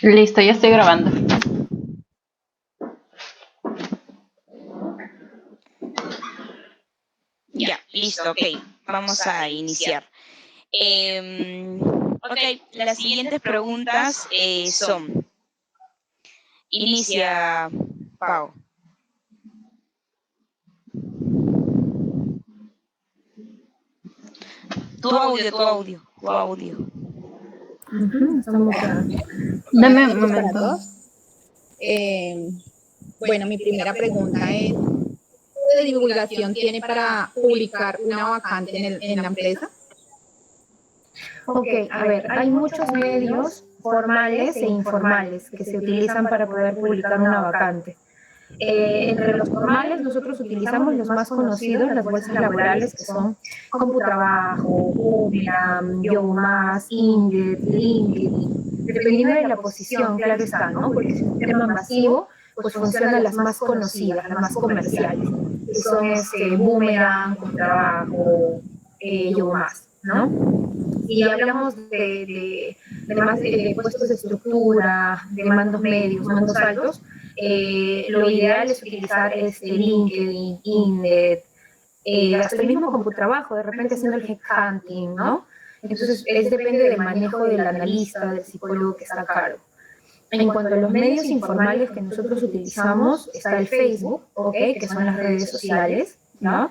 Listo, ya estoy grabando. Ya, listo, ok. Vamos a iniciar. Ok, las siguientes preguntas son, inicia Pau. Tu audio. Estamos ya. Dame un Buenas noches para momento. todos. Bueno, mi primera pregunta es, ¿qué de divulgación tiene para publicar una vacante en la empresa? Ok, a ver, hay muchos medios formales e informales que se utilizan para poder publicar una vacante. Entre los formales nosotros utilizamos los más conocidos, las bolsas laborales, que son Computrabajo, Boomerang, YoMás, Indeed, LinkedIn, dependiendo de la posición, claro está, ¿no? Porque si es un tema masivo, pues funcionan las más conocidas, las más comerciales, que son Boomerang, Computrabajo, YoMás, ¿no? Si hablamos de puestos de estructura, de mandos medios, mandos altos, lo ideal es utilizar LinkedIn, Indeed, hasta el mismo Computrabajo, de repente haciendo el headhunting, ¿no? Entonces, depende del manejo del analista, del psicólogo que está a cargo. En cuanto a los medios informales que nosotros utilizamos, está el Facebook, ¿ok? Que son las redes sociales, ¿no?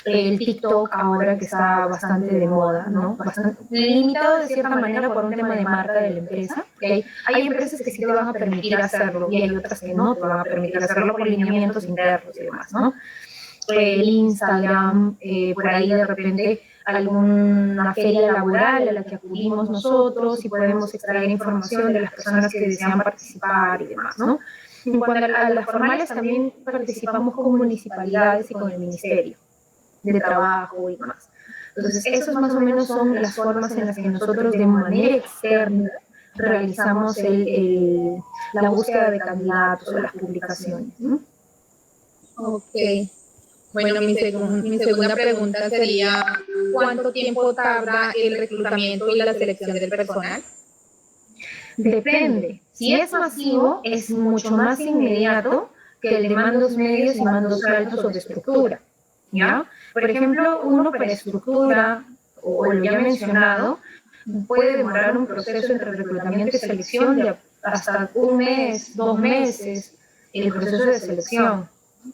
El TikTok ahora que está bastante de moda, ¿no? Bastante limitado de cierta manera por un tema de marca de la empresa. ¿Okay? Hay empresas que sí te van a permitir hacerlo y hay otras que no te van a permitir hacerlo por lineamientos internos y demás, ¿no? El Instagram, por ahí de repente alguna feria laboral a la que acudimos nosotros y podemos extraer información de las personas que desean participar y demás, ¿no? En cuanto a las formales, también participamos con municipalidades y con el ministerio de trabajo y demás. Entonces, esos más o menos son las formas en las que nosotros de manera externa realizamos la búsqueda de candidatos o las publicaciones, ¿no? Ok. Bueno, mi segunda pregunta sería, ¿cuánto tiempo tarda el reclutamiento y la selección del personal? Depende. Si es masivo, es mucho más inmediato que el de mandos medios y mandos altos o de estructura, ¿ya? Por ejemplo, uno para estructura, o lo ya mencionado, puede demorar un proceso entre reclutamiento y selección de hasta un mes, 2 meses, el proceso de selección,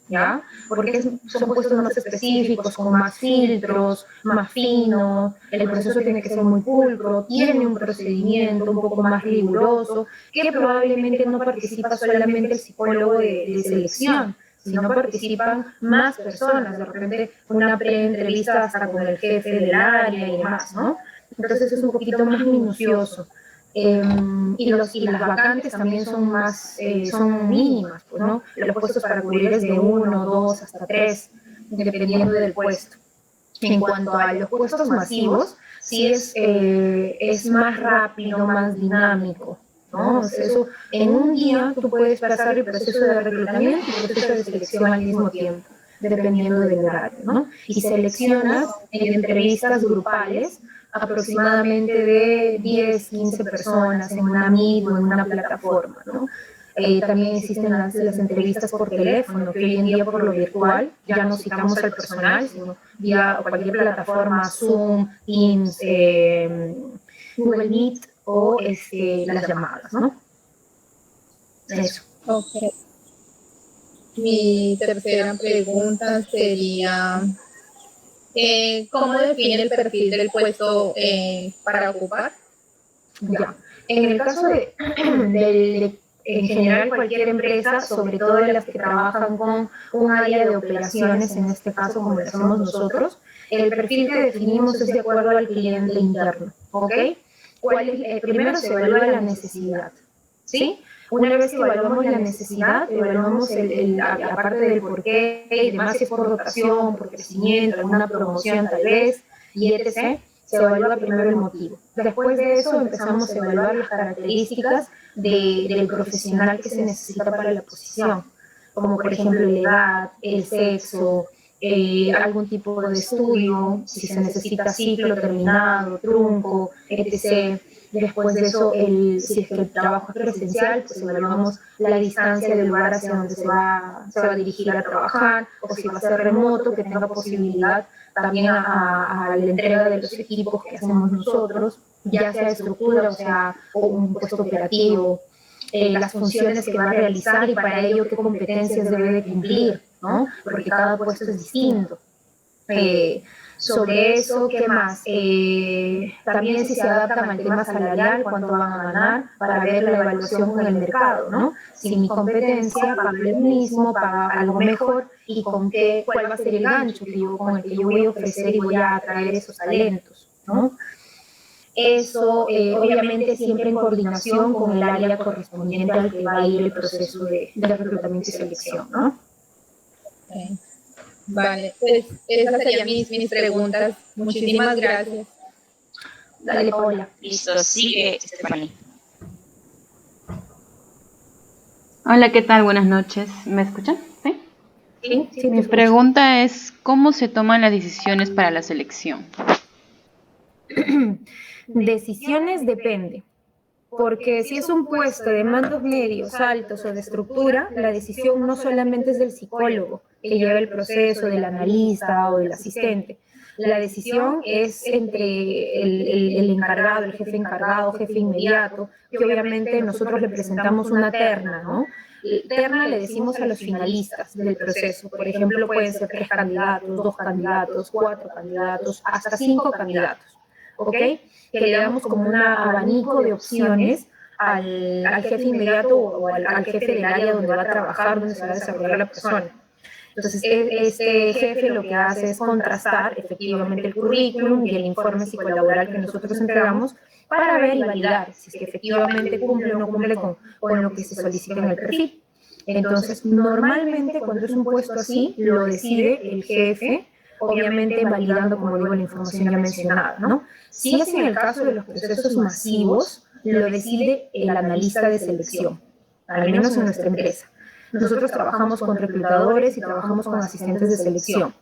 ¿ya? Porque son puestos más específicos, con más filtros, más fino, el proceso tiene que ser muy pulcro, tiene un procedimiento un poco más riguroso, que probablemente no participa solamente el psicólogo de selección, sino participan más personas, de repente una pre-entrevista hasta con el jefe del área y demás, ¿no? Entonces es un poquito más minucioso. Y las vacantes también son mínimas, pues, ¿no? Los puestos para cubrir es de 1, 2, hasta 3, dependiendo del puesto. En cuanto a los puestos masivos, sí es más rápido, más dinámico, ¿no? O sea, eso, en un día tú puedes pasar el proceso de reclutamiento y el proceso de selección al mismo tiempo, dependiendo del horario, ¿no? Y seleccionas en entrevistas grupales aproximadamente de 10, 15 personas en una Meet o en una plataforma, ¿no? También existen las entrevistas por teléfono, que hoy en día por lo virtual ya no citamos al personal, sino vía cualquier plataforma, Zoom, Teams, Google Meet o las llamadas, ¿no? Eso. Okay. Mi tercera pregunta sería, ¿cómo define el perfil del puesto para ocupar? Ya. En el caso en general cualquier empresa, sobre todo las que trabajan con un área de operaciones, en este caso como lo hacemos nosotros, el perfil que definimos es de acuerdo al cliente interno, ¿ok? Primero se evalúa la necesidad, ¿sí? Una vez que evaluamos la necesidad, evaluamos aparte del por qué y demás, si es por rotación, por crecimiento, alguna promoción tal vez, y etc., se evalúa primero el motivo. Después de eso empezamos a evaluar las características del profesional que se necesita para la posición, como por ejemplo la edad, el sexo, algún tipo de estudio, si se necesita ciclo terminado, trunco, etc., Después de eso, si es que el trabajo es presencial, pues evaluamos la distancia del lugar hacia donde se va a dirigir a trabajar, o si va a ser remoto, que tenga posibilidad también a la entrega de los equipos que hacemos nosotros, ya sea estructura, o sea, o un puesto operativo, las funciones que va a realizar y para ello qué competencias debe de cumplir, ¿no? Porque cada puesto es distinto. Sobre eso, ¿qué más? También si se adaptan al tema salarial, cuánto van a ganar, para ver la evaluación con el mercado, ¿no? Si mi competencia paga lo mismo, paga algo mejor, y cuál va a ser el gancho con el que yo voy a ofrecer y voy a atraer esos talentos, ¿no? Eso, obviamente, siempre en coordinación con el área correspondiente al que va a ir el proceso de reclutamiento y selección, ¿no? Okay. Vale, pues esas serían mis preguntas. Muchísimas gracias. Dale, Paola. Listo, sigue Stephanie. Hola, ¿qué tal? Buenas noches. ¿Me escuchan? Sí. Sí, sí, Mi pregunta es, ¿cómo se toman las decisiones para la selección? Decisiones depende, porque si es un puesto de mandos medios, altos o de estructura, la decisión no solamente es del psicólogo que lleva el proceso, del analista o del asistente. La decisión es entre el encargado, el jefe inmediato, que obviamente nosotros le presentamos una terna, ¿no? Terna le decimos a los finalistas del proceso. Por ejemplo, pueden ser 3 candidatos, 2 candidatos, 4 candidatos, hasta 5 candidatos, ¿ok? Que le damos como un abanico de opciones al jefe inmediato o al jefe del área donde va a trabajar, donde se va a desarrollar la persona. Entonces, este jefe lo que hace es contrastar efectivamente el currículum y el informe psicolaboral que nosotros entregamos para ver y validar si es que efectivamente cumple o no cumple con lo que se solicita en el perfil. Entonces, normalmente cuando es un puesto así, lo decide el jefe, obviamente validando, como digo, la información ya mencionada, ¿no? Si es en el caso de los procesos masivos, lo decide el analista de selección, al menos en nuestra empresa. Nosotros trabajamos con reclutadores y trabajamos con asistentes de selección,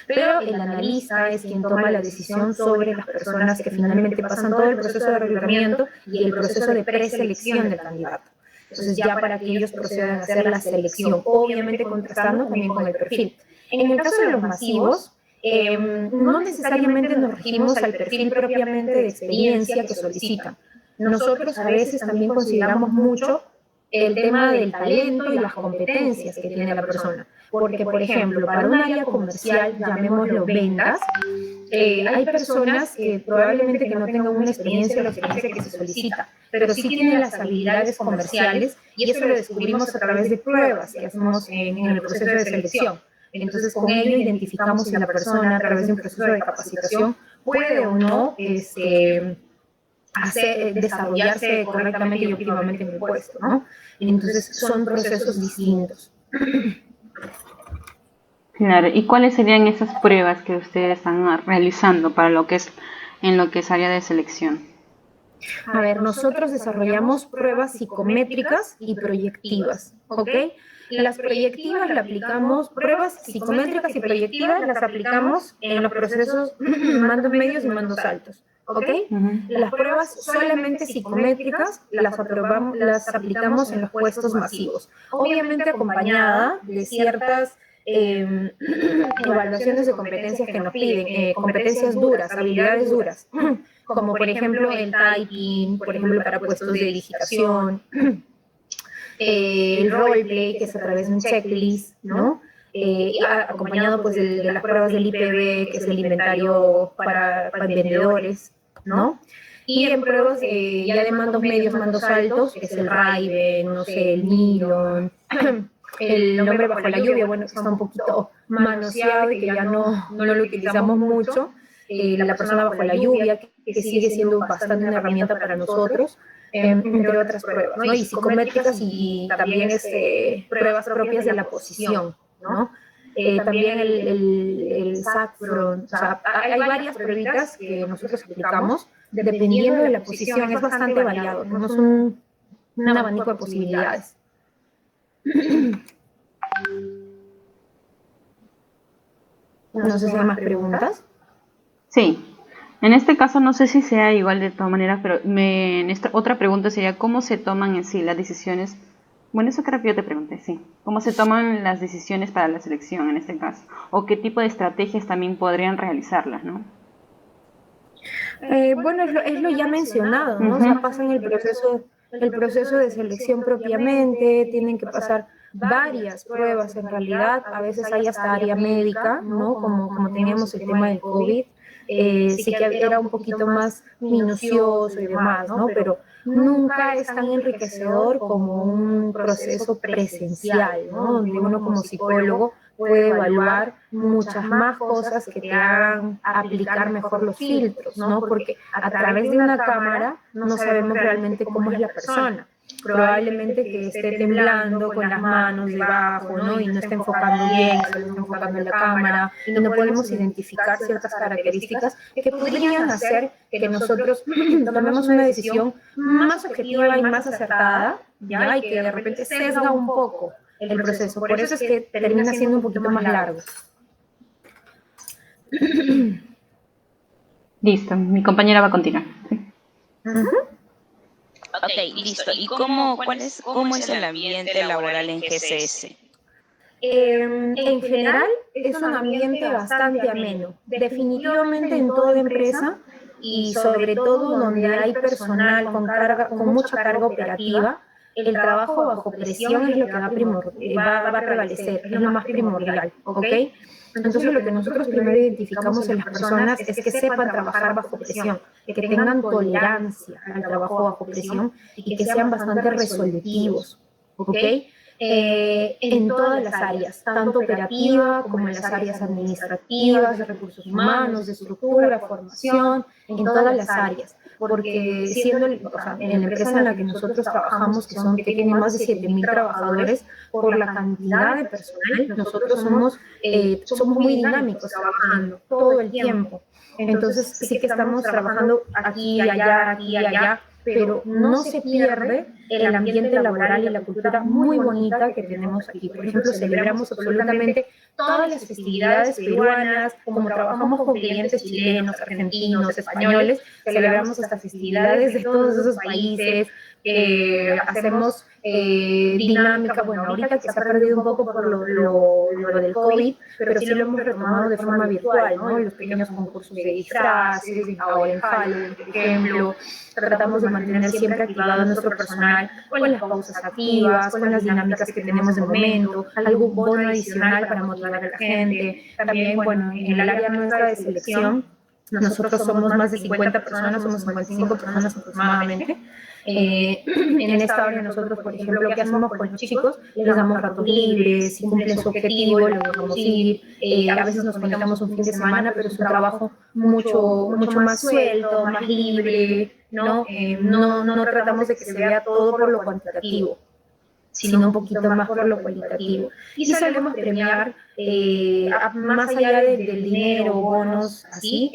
pero el analista es quien toma la decisión sobre las personas que finalmente pasan todo el proceso de reclutamiento y el proceso de preselección del candidato. Entonces, ya para que ellos procedan a hacer la selección, obviamente contrastando también con el perfil. En el caso de los masivos, no necesariamente nos regimos al perfil propiamente de experiencia que solicitan. Nosotros a veces también consideramos mucho el tema del talento y las competencias que tiene la persona. Porque, por ejemplo, para un área comercial, llamémoslo ventas, hay personas que probablemente que no tengan una experiencia o la experiencia que se solicita, pero sí tienen las habilidades comerciales y eso lo descubrimos a través de pruebas que hacemos en el proceso de selección. Entonces, con ello identificamos si la persona, a través de un proceso de capacitación, puede o no desarrollarse correctamente y óptimamente en el puesto, ¿no? Entonces, son procesos distintos. Claro, ¿y cuáles serían esas pruebas que ustedes están realizando para lo que es área de selección? A ver, nosotros desarrollamos pruebas psicométricas y proyectivas, ¿ok? Las proyectivas las aplicamos, pruebas psicométricas y proyectivas las aplicamos en los procesos mandos medios y mandos altos, ¿ok? Las pruebas solamente psicométricas las aplicamos en los puestos masivos, obviamente acompañada de ciertas evaluaciones de competencias que nos piden, competencias duras, habilidades duras, como por ejemplo el typing, por ejemplo para puestos de digitación, el roleplay, que es a través de un checklist, ¿no? Acompañado pues de las pruebas del IPB, que es el inventario para vendedores, ¿no? Y en pruebas ya de mandos medios, mandos altos, que es el Raven, no sé, el Nilon, el nombre bajo la lluvia, bueno, está un poquito manoseado y que ya no lo utilizamos mucho. La persona bajo la lluvia, que sigue siendo bastante una herramienta para nosotros, entre otras pruebas, ¿no? Y psicométricas y también pruebas propias de la posición, ¿no? También el Saffron, o sea, hay varias pruebitas que nosotros aplicamos dependiendo de la posición, es bastante variado, tenemos un abanico de posibilidades. No sé si hay más preguntas. Sí. En este caso no sé si sea igual de todas maneras, pero en esta otra pregunta sería cómo se toman en sí las decisiones. Bueno, eso creo que yo te pregunté, sí. ¿Cómo se toman las decisiones para la selección en este caso? ¿O qué tipo de estrategias también podrían realizarlas, no? Bueno, es lo ya mencionado, ¿no? O sea, pasan el proceso de selección propiamente, tienen que pasar varias pruebas en realidad, a veces hay hasta área médica, ¿no? Como teníamos el tema del COVID, sí que era un poquito más minucioso y demás, ¿no? Pero nunca es tan enriquecedor como un proceso presencial, ¿no? Donde uno como psicólogo puede evaluar muchas más cosas que te hagan aplicar mejor los filtros, ¿no? Porque a través de una cámara no sabemos realmente cómo es la persona. Probablemente que esté temblando con las manos debajo, ¿no? Y no esté enfocando bien, solo está enfocando en la cámara, y no podemos identificar ciertas características que podrían hacer que nosotros tomemos una decisión más objetiva y más acertada, ¿ya? Y que de repente sesga un poco el proceso. Por eso es que termina siendo un poquito más largo. Listo, mi compañera va a continuar. ¿Sí? Ok, listo. ¿Y cómo es el ambiente laboral en GCS? En general es un ambiente bastante ameno, definitivamente en toda empresa y sobre todo donde hay personal con mucha carga operativa, el trabajo bajo presión es lo que va a prevalecer, es lo más primordial, ¿ok? Entonces lo que nosotros primero identificamos en las personas es que sepan trabajar bajo presión, que tengan tolerancia al trabajo bajo presión y que sean bastante resolutivos, ¿ok? En todas las áreas, tanto operativa como en las áreas administrativas, de recursos humanos, de estructura, formación, en todas las áreas. Porque en la empresa en la que nosotros trabajamos, que tiene más de 7.000 trabajadores, por la cantidad de personal, nosotros somos muy dinámicos trabajando todo el tiempo. Entonces sí que estamos trabajando aquí y allá, pero no se pierde el ambiente laboral y la cultura muy bonita que tenemos aquí. Por ejemplo, celebramos absolutamente todas las festividades peruanas, como trabajamos con clientes chilenos, argentinos, españoles, celebramos hasta festividades de todos esos países, hacemos dinámica, bueno, ahorita que se ha perdido un poco por lo del COVID, pero sí lo hemos retomado de forma virtual, ¿no? Los pequeños concursos de disfraces, ahora en Halloween, por ejemplo, tratamos de mantener siempre activado a nuestro personal con las pausas activas, con las dinámicas que tenemos de momento, algún bono adicional para motivar a la gente. También, bueno, en el área nuestra de selección, nosotros somos más de 50 personas, somos 55 personas aproximadamente. En esta área nosotros, por ejemplo, ¿qué hacemos con los chicos? Les damos ratos libres, si cumplen su objetivo, lo dejamos ir. A veces nos conectamos un fin de semana, pero es un trabajo mucho más suelto, más libre, ¿no? No tratamos de que se vea todo por lo cuantitativo, sino un poquito más por lo cualitativo. Y solemos premiar, más allá del dinero, bonos, así,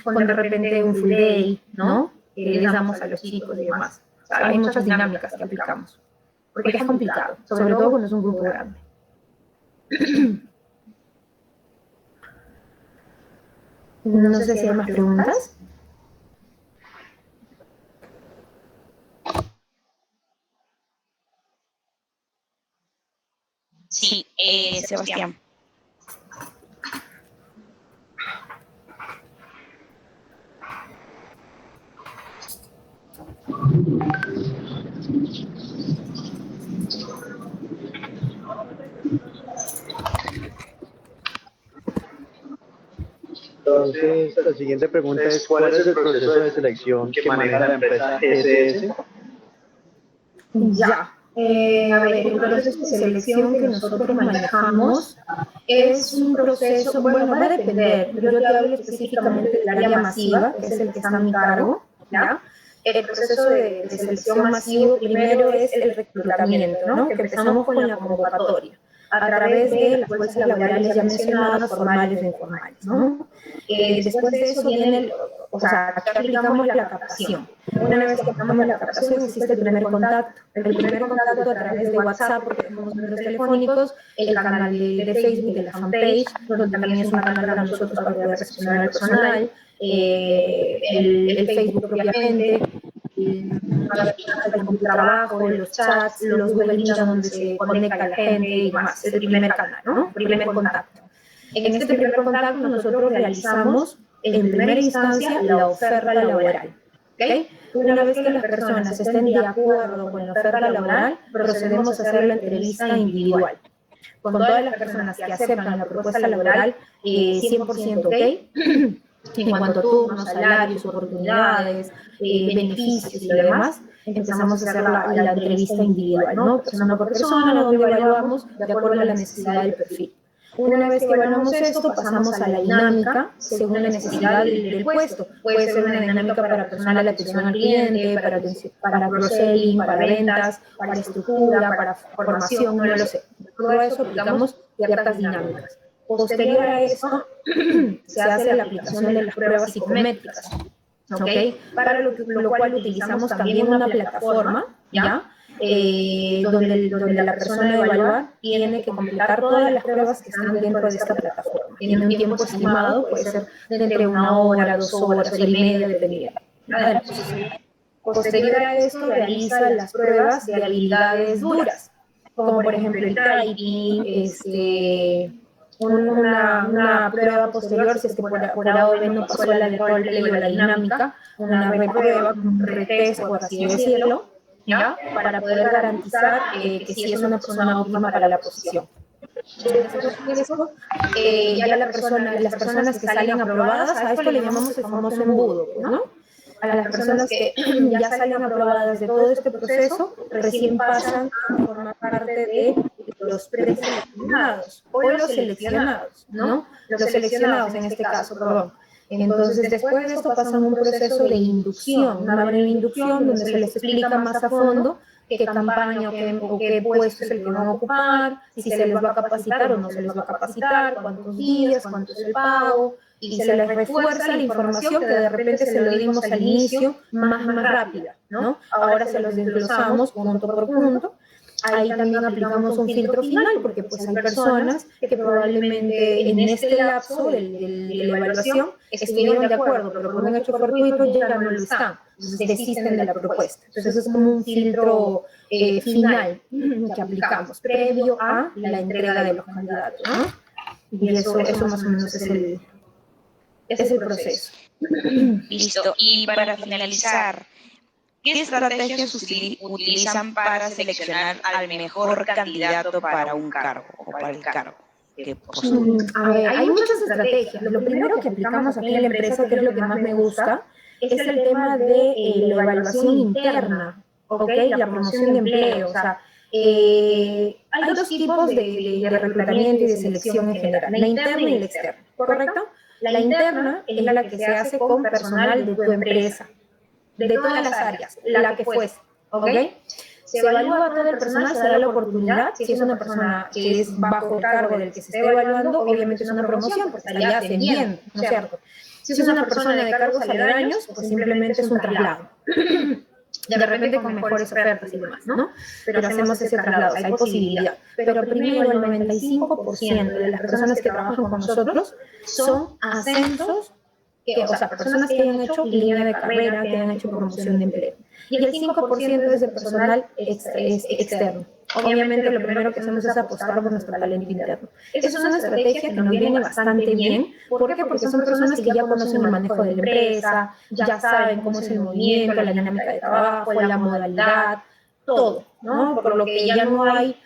con de repente un full day, ¿no? Que les damos a los chicos y demás. O sea, hay muchas dinámicas que aplicamos, porque es complicado, sobre todo cuando es un grupo grande. No sé si hay más preguntas. Sí, Sebastián. Entonces, la siguiente pregunta es, ¿cuál es el proceso de selección que maneja la empresa GCS? Ya. A ver, el proceso de selección que nosotros manejamos es un proceso, bueno, va a depender, pero yo te hablo específicamente del área masiva, que es el que está a mi cargo, ¿ya? El proceso de selección masivo primero es el reclutamiento, ¿no? Que empezamos con la convocatoria. a través de las fuerzas laborales ya mencionadas, formales o informales, ¿no? Después de eso viene, aquí aplicamos la captación. Una vez que aplicamos la captación, existe el primer contacto. El primer contacto a través de WhatsApp, porque tenemos números telefónicos, el canal de Facebook, de la fanpage, donde también es un canal para nosotros para poder recepcionar al personal, el Facebook propiamente, el trabajo, los chats, los Google Meet donde se conecta la gente y demás. Es el primer canal, ¿no? Primer contacto. En este primer contacto nosotros realizamos en primera instancia la oferta laboral. ¿Okay? Una vez que las personas estén de acuerdo con la oferta laboral, procedemos a hacer la entrevista individual. Con todas las personas que aceptan la propuesta laboral, 100% ok. En cuanto a turnos, salarios, oportunidades, beneficios y demás, empezamos a hacer la entrevista individual, ¿no? Persona por persona, donde evaluamos de acuerdo a la necesidad del perfil. Una vez que evaluamos esto, pasamos a la dinámica según la necesidad del puesto. Puede ser una dinámica para personal de atención al cliente, para cross-selling, para ventas, para estructura, para formación, no lo sé. Todo eso aplicamos ciertas dinámicas. Posterior a eso, se hace la aplicación de las pruebas psicométricas, ¿ok? Para lo cual utilizamos también una plataforma, ¿ya? Donde la persona evalúa tiene que completar todas las pruebas que están dentro de esta plataforma. Tiene un tiempo estimado, puede ser de entre 1 hora, 2 horas, hora y media, dependiendo. Posterior a esto, realiza las pruebas de habilidades duras, como por ejemplo el typing, una prueba posterior, si es que por A o B no pasó la de roleplay o la dinámica, una reprueba, un retest, por así decirlo, ¿ya? Para poder garantizar que sí es una persona óptima para la posición. Después de eso, ya las personas que salen aprobadas, a esto le llamamos el famoso embudo, ¿no? A las personas que ya salen aprobadas de todo este proceso, recién pasan a formar parte de los preseleccionados o los seleccionados, ¿no? Los seleccionados en este caso, perdón. Entonces, después de esto pasan un proceso de inducción, una breve inducción donde se les explica más a fondo qué campaña o qué puesto es el que van a ocupar, si se les va a capacitar o no se les va a capacitar, cuántos días, cuánto es el pago, y se les refuerza la información que de repente se lo dimos al inicio más rápida, ¿no? Ahora se los desglosamos punto por punto. Ahí también aplicamos un filtro final, porque pues hay personas que probablemente en este lapso de la evaluación estuvieron de acuerdo, pero por un hecho fortuito ya no lo están, entonces desisten de la propuesta. Entonces es como un filtro final que aplicamos, previo a la entrega de los candidatos, ¿no? Y eso más o menos es el proceso. Listo. Y para finalizar, ¿qué estrategias utilizan para seleccionar al mejor candidato para un cargo o para el cargo que postula? A ver, hay muchas estrategias. Lo primero que aplicamos aquí en la empresa, que es lo que más me gusta, es el tema de la evaluación interna, ¿ok? La promoción de empleo. O sea, hay dos tipos de reclutamiento y de selección en general, la interna y la externa, ¿correcto? La interna es la que se hace con personal de tu empresa, de todas las áreas, la que fuese, ¿ok? Se evalúa a todo el personal, se da la oportunidad, si es una persona que es bajo el cargo del que se esté evaluando, obviamente es una promoción, porque estaría ascendiendo, ¿no es cierto? Si es una persona de cargos aledaños, pues simplemente es un traslado. De repente con mejores ofertas y demás, ¿no? Pero hacemos ese traslado, hay posibilidad. Pero primero, el 95% de las personas que trabajan con nosotros son ascensos, personas que hayan hecho línea de carrera, que hayan hecho promoción de empleo. Y el 5% es de personal externo. Obviamente lo primero que hacemos es apostar por nuestro talento interno. Esa es una estrategia que nos viene bastante bien. ¿Por qué? Porque son personas que ya conocen el manejo de la empresa, ya saben cómo es el movimiento, la dinámica de trabajo, la modalidad, todo, ¿no? Por lo que ya no hay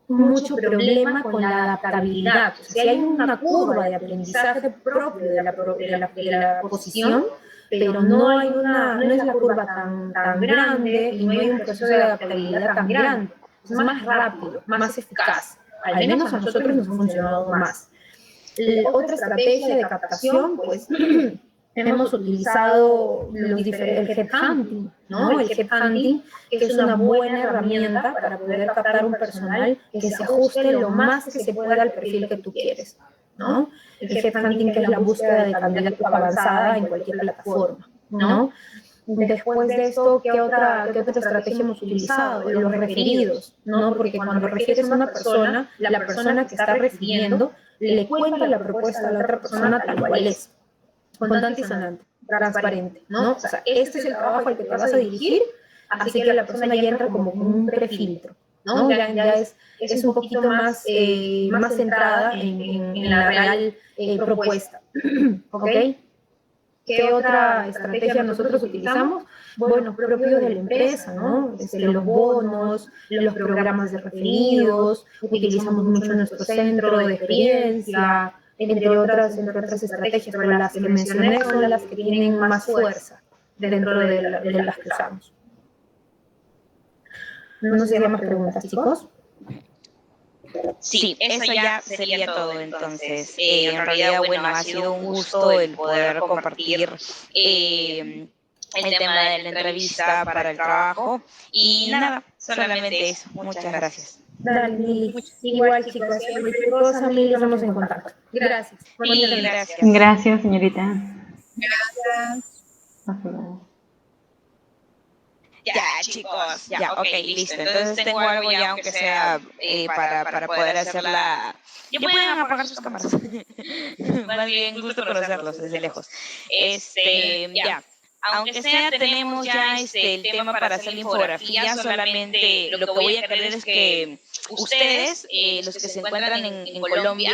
mucho problema con la adaptabilidad. O sea, sí hay una curva de aprendizaje propio de la posición, pero no es la curva tan grande y no hay un proceso de adaptabilidad tan grande. Es más rápido, más eficaz. Al menos a nosotros nos ha funcionado más. Otra estrategia de captación, pues, hemos utilizado el headhunting, ¿no? El headhunting, que es una buena herramienta para poder captar un personal que se ajuste lo más que se pueda al perfil que tú quieres, ¿no? El headhunting, que es la búsqueda de candidatos avanzada en cualquier plataforma, ¿no? Después de esto, ¿qué otra estrategia hemos utilizado? Los referidos, ¿no? Porque cuando refieres a una persona, la persona que está refiriendo le cuenta la propuesta a la otra persona tal cual es, contante y sonante, transparente, ¿no? O sea, este es el trabajo al que te vas a dirigir, así que la persona ya entra como con un prefiltro, ¿no? Ya es un poquito más, más centrada en la real propuesta, ¿ok? ¿Qué otra estrategia nosotros utilizamos? Bueno, propios de la empresa, ¿no? Los bonos, los programas de referidos, utilizamos mucho nuestro centro de experiencia, entre otras estrategias, pero las que mencioné son las que tienen más fuerza dentro de las que usamos. No sé si hay más preguntas, chicos. Sí, eso ya sería todo entonces. En realidad, bueno, ha sido un gusto el poder compartir el tema de la entrevista para el trabajo. Y nada, solamente eso. Muchas gracias. Dale, Mili. Igual, chicos, cualquier cosa, Mili, estamos en contacto. Gracias. Y gracias. Gracias, señorita. Gracias. Hasta luego. Ya, chicos, ya, ok, listo. Entonces tengo algo ya, aunque sea para poder hacerla. Ya pueden apagar sus cámaras. Más bien, gusto conocerlos desde lejos. Ya. Aunque sea, tenemos ya el tema para hacer la infografía. Solamente lo que voy a querer es que ustedes, los que se encuentran en Colombia,